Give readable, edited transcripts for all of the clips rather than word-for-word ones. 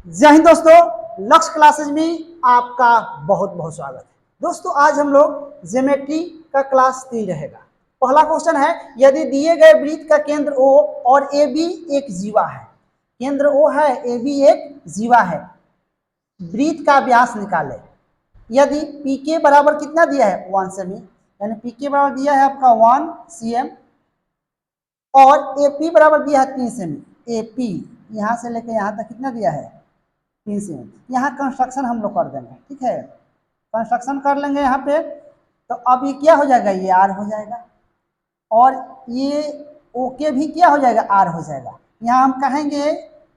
जय हिंद दोस्तों, लक्ष्य क्लासेज में आपका बहुत बहुत स्वागत है। दोस्तों आज हम लोग ज्योमेट्री का क्लास 3 रहेगा। पहला क्वेश्चन है, यदि दिए गए वृत्त का केंद्र O और AB एक जीवा है, केंद्र O है, AB एक जीवा है, वृत्त का व्यास निकाले। यदि PK बराबर कितना दिया है 1 सेमी, यानी PK बराबर दिया है आपका 1 cm और AP बराबर दिया है 3 सेमी। AP यहाँ से लेकर यहाँ तक कितना दिया है 3 सेमी। यहाँ कंस्ट्रक्शन हम लोग कर देंगे, ठीक है, कंस्ट्रक्शन कर लेंगे यहाँ पे। तो अब ये क्या हो जाएगा, ये आर हो जाएगा और ये ओके भी क्या हो जाएगा, आर हो जाएगा। यहाँ हम कहेंगे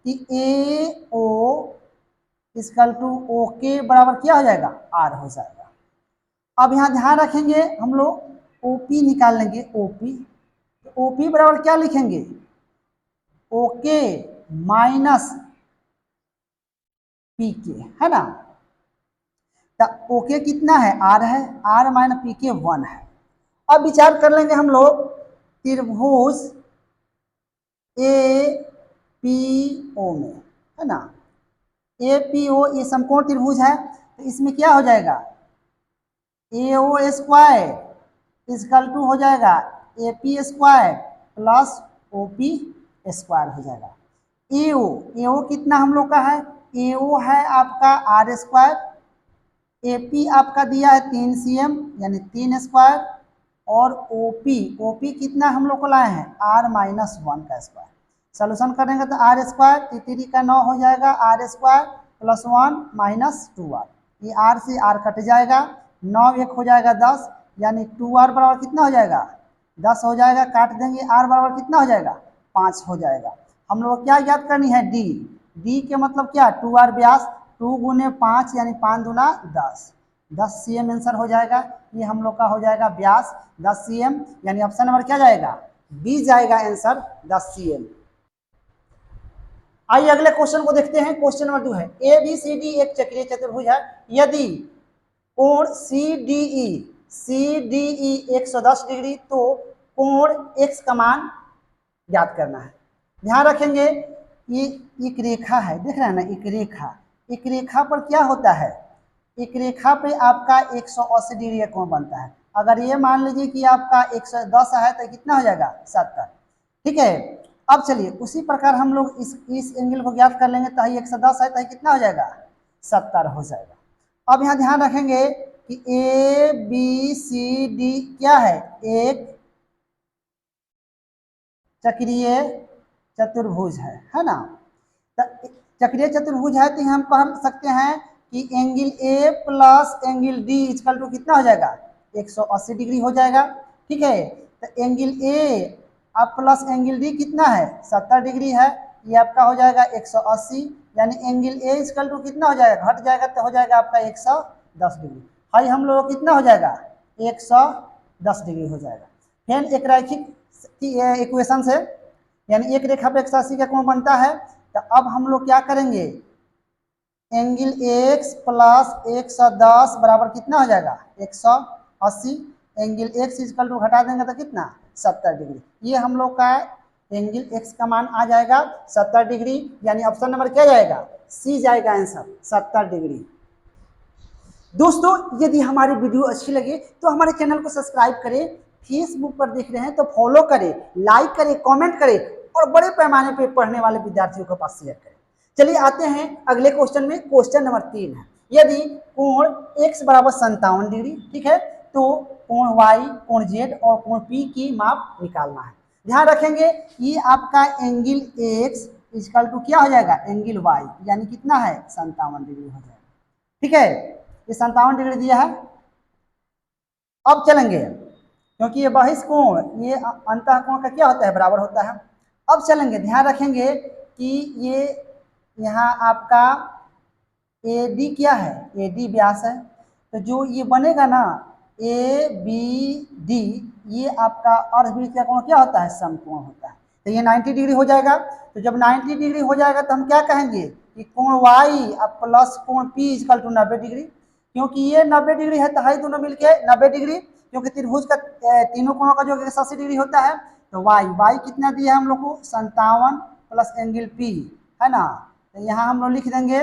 कि ए ओ इक्वल टू ओके बराबर क्या हो जाएगा, आर हो जाएगा। अब यहाँ ध्यान रखेंगे हम लोग ओपी निकाल लेंगे, ओपी तो ओपी बराबर क्या लिखेंगे, ओके माइनस पी के, है ना। तो ओके कितना है, आर है, आर माइनस पी के 1 है। अब विचार कर लेंगे हम लोग त्रिभुज ए पी ओ में, है ना। ए पी ओ ये समकोण त्रिभुज है, तो इसमें क्या हो जाएगा, A O square is equal to हो जाएगा A P square plus O P square हो जाएगा। ए ओ कितना हम लोग का है, ए ओ है आपका आर स्क्वायर, एपी आपका दिया है 3 cm यानी 3 स्क्वायर और ओपी कितना हम लोग को लाए हैं, आर माइनस 1 का स्क्वायर। सोल्यूशन करेंगे तो आर स्क्वायर 3 का 9 हो जाएगा, are square plus 1 minus 2r, ये आर से आर कट जाएगा, 9 एक हो जाएगा 10, यानी 2r बराबर कितना हो जाएगा 10 हो जाएगा, काट देंगे आर बराबर कितना हो जाएगा 5 हो जाएगा। हम लोग क्या याद करनी है, डी के मतलब क्या 2r व्यास, 2 गुने 5 यानी 5 दूना 10 cm आंसर हो जाएगा। ये हम लोग का हो जाएगा व्यास 10 cm, यानी ऑप्शन नंबर क्या जाएगा, बी जाएगा आंसर 10 cm। आइए अगले क्वेश्चन को देखते हैं। क्वेश्चन नंबर 2 है, ए बी सी डी एक चक्रीय चतुर्भुज है, यदि कोण सी डी ई 110 डिग्री तो कोण x का मान ज्ञात करना है। ध्यान रखेंगे ये एक रेखा है, देख रहे हैं ना, एक रेखा पर क्या होता है, एक रेखा पे आपका 180 डिग्री का कोण बनता है। अगर ये मान लीजिए कि आपका 110 है तो कितना हो जाएगा 70, ठीक है। अब चलिए उसी प्रकार हम लोग इस एंगल को ज्ञात कर लेंगे, तो 110 है तो कितना हो जाएगा 70 हो जाएगा। अब यहाँ ध्यान रखेंगे कि ए बी सी डी क्या है, एक चक्रीय चतुर्भुज है ना। चक्रीय चतुर्भुज है तो हम कह सकते हैं कि angle A plus angle D equal to कितना हो जाएगा 180 डिग्री हो जाएगा, ठीक है। तो एंगल ए अब प्लस एंगल डी कितना है 70 डिग्री है, ये आपका हो जाएगा 180, यानी एंगल ए इक्वल टू कितना हो जाएगा, घट जाएगा तो हो जाएगा आपका 110 डिग्री। हाई हम लोग कितना हो जाएगा 110 डिग्री हो जाएगा। फिर एक रैखिक इक्वेशन से, यानी एक रेखा पे 180 का कोण बनता है, तो अब हम लोग क्या करेंगे, एंगल x प्लस 110 बराबर कितना हो जाएगा 180, एंगल x इक्वल टू घटा देंगे तो कितना 70 डिग्री। ये हम लोग का एंगल x का मान आ जाएगा 70 डिग्री, यानी ऑप्शन नंबर क्या जाएगा, सी जाएगा आंसर 70 डिग्री। दोस्तों यदि हमारी वीडियो अच्छी लगे तो हमारे चैनल को सब्सक्राइब करें, फेसबुक पर देख रहे हैं तो फॉलो करें, लाइक करें, कमेंट करें और बड़े पैमाने पर पढ़ने वाले विद्यार्थियों के पास शेयर करें। चलिए आते हैं अगले क्वेश्चन में। क्वेश्चन नंबर 3 है, यदि कोण x बराबर 57 डिग्री, ठीक है, तो कोण y, कोण z और कोण p की माप निकालना है। ध्यान रखेंगे ये आपका एंगल x इक्वल टू क्या हो जाएगा एंगल y, यानी कितना है 57 डिग्री हो जाएगा, ठीक है। ये 57 डिग्री दिया है। अब चलेंगे, क्योंकि ये बहिष कोण ये अंतः कोण का क्या होता है, बराबर होता है। अब चलेंगे, ध्यान रखेंगे कि ये यहाँ आपका ए डी क्या है, ए डी व्यास है, तो जो ये बनेगा ना ए बी डी, ये आपका अर्धवृत्त का कोण क्या होता है, समकोण होता है। तो ये 90 डिग्री हो जाएगा। तो जब 90 डिग्री हो जाएगा तो हम क्या कहेंगे कि कोण y प्लस कोण p इक्वल टू 90 डिग्री, क्योंकि ये 90 डिग्री है तो हाई दोनों मिलके 90 डिग्री, क्योंकि त्रिभुज का तीनों कोणों का जो 180 डिग्री होता है। तो y कितना दिया है हम लोग को 57 प्लस एंगल p, है ना, तो यहाँ हम लोग लिख देंगे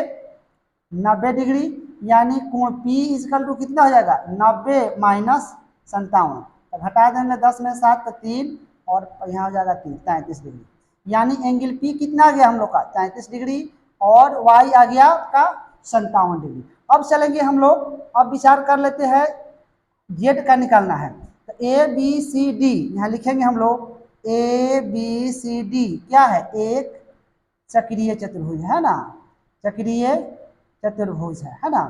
90 डिग्री, यानी कोण P इजकल टू कितना हो जाएगा 90 माइनस 57, तो घटा देंगे 10 में 7 तो 3 और यहाँ हो जाएगा 3 33 डिग्री, यानी एंगल P कितना आ गया हम लोग का 33 डिग्री और Y आ गया आपका 57 डिग्री। अब चलेंगे हम लोग, अब विचार कर लेते हैं Z का निकालना है, तो ABCD यहाँ लिखेंगे हम लोग ABCD क्या है, एक चक्रीय चतुर्भुज है ना, चक्रीय चतुर्भुज है ना।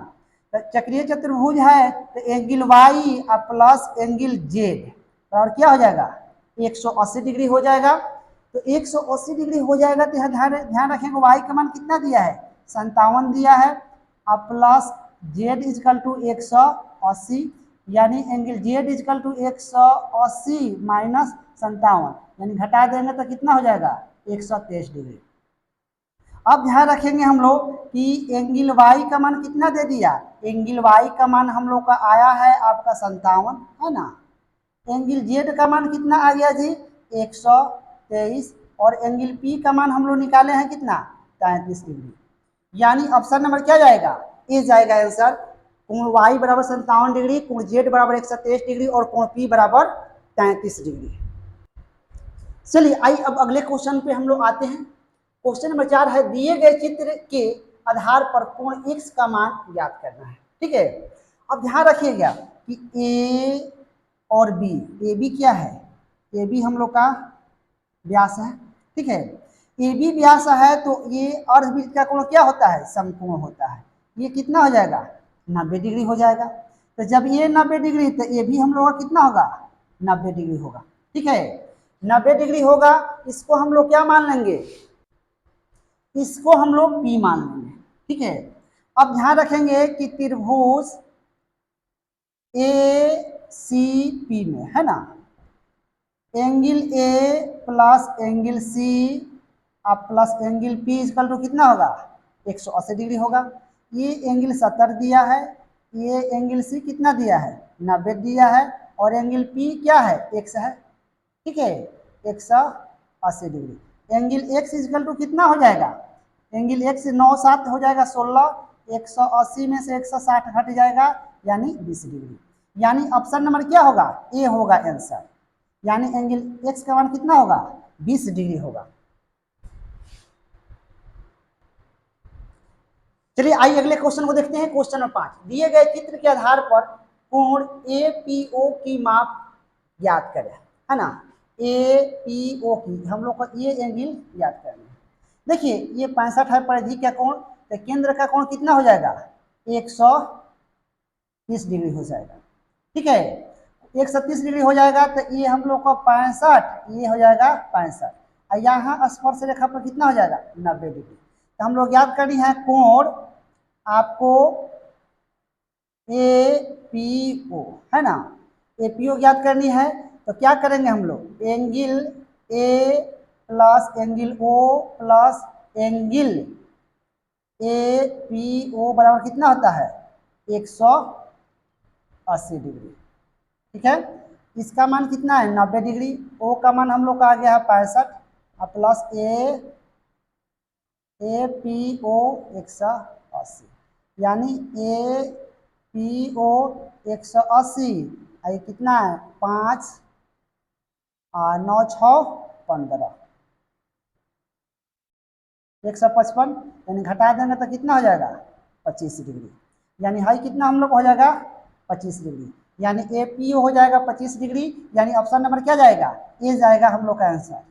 तो चक्रीय चतुर्भुज है तो angle Y plus angle Z और क्या हो जाएगा 180 डिग्री हो जाएगा। तो 180 डिग्री हो जाएगा तो यहाँ ध्यान रखेंगे Y का मान कितना दिया है 57 दिया है, अब प्लस Z इजकल टू 180, यानी angle Z is equal to 180 minus 57, यानी घटा देंगे तो कितना हो जाएगा 123 डिग्री। अब ध्यान रखेंगे हम लोग कि एंगल Y का मान कितना दे दिया, एंगल Y का मान हम लोग का आया है आपका 57 है ना, एंगल Z का मान कितना आ गया जी 123 और एंगल P का मान हम लोग निकाले हैं कितना 33 डिग्री, यानी ऑप्शन नंबर क्या जाएगा ए जाएगा आंसर। कोण Y बराबर 57 डिग्री, कोण Z बराबर 123 डिग्री और कोण P बराबर 33 डिग्री। चलिए आइए अब अगले क्वेश्चन पे हम लोग आते हैं। क्वेश्चन नंबर 4 है, दिए गए चित्र के आधार पर कोण X का मान ज्ञात करना है। ठीक है, अब ध्यान रखिएगा कि A और B, ए बी क्या है, ए बी हम लोग का व्यास है। ठीक है, ए बी व्यास है तो ये अर्धवृत्त का कोण क्या होता है समकोण होता है, ये कितना हो जाएगा 90 डिग्री हो जाएगा। तो जब ये 90 डिग्री तो ये भी हम लोग का कितना होगा 90 डिग्री होगा। ठीक है, 90 डिग्री होगा, इसको हम लोग क्या मान लेंगे, इसको हम लोग P मान लेंगे। ठीक है, अब ध्यान रखेंगे कि त्रिभुज ACP में है ना, angle A plus angle C plus angle P is equal to कितना होगा 180 डिग्री होगा। ये एंगल 70 दिया है, ये एंगल C कितना दिया है 90 दिया है और एंगल P क्या है X है। ठीक है, 180 degree, angle X is equal to कितना हो जाएगा, एंगल X 9 7 हो जाएगा 16, 180 में से 160 घट जाएगा यानी 20 डिग्री, यानी ऑप्शन नंबर क्या होगा ए होगा आंसर, यानी एंगल X का मान कितना होगा 20 डिग्री होगा। चलिए आइए अगले क्वेश्चन को देखते हैं। क्वेश्चन नंबर 5, दिए गए चित्र के आधार पर कोण APO की माप ज्ञात करें है ना, APO की हम लोग का ये एंगल ज्ञात करना है। देखिए ये 65 है परिधि का कोण, तो केंद्र का कोण कितना हो जाएगा 130 डिग्री हो जाएगा। ठीक है, 130 डिग्री हो जाएगा तो ये हम लोग का 65, ये हो जाएगा 65 और यहाँ स्पर्श रेखा पर कितना हो जाएगा 90 डिग्री। तो हम लोग याद करनी है कोण आपको APO है ना, APO याद करनी है, तो क्या करेंगे हम लोग angle A plus angle O plus angle APO बराबर कितना होता है 180 डिग्री। ठीक है, इसका मान कितना है 90 डिग्री, O का मान हम लोग का आ गया है 65 और प्लस APO 180, यानी APO 180 ये कितना है 5 और 9 6 15 155, यानी घटा देंगे तो कितना हो जाएगा 25 डिग्री, यानी हाई कितना हम लोग हो जाएगा 25 डिग्री, यानी APO हो जाएगा 25 डिग्री, यानी ऑप्शन नंबर क्या जाएगा ए जाएगा हम लोग का आंसर।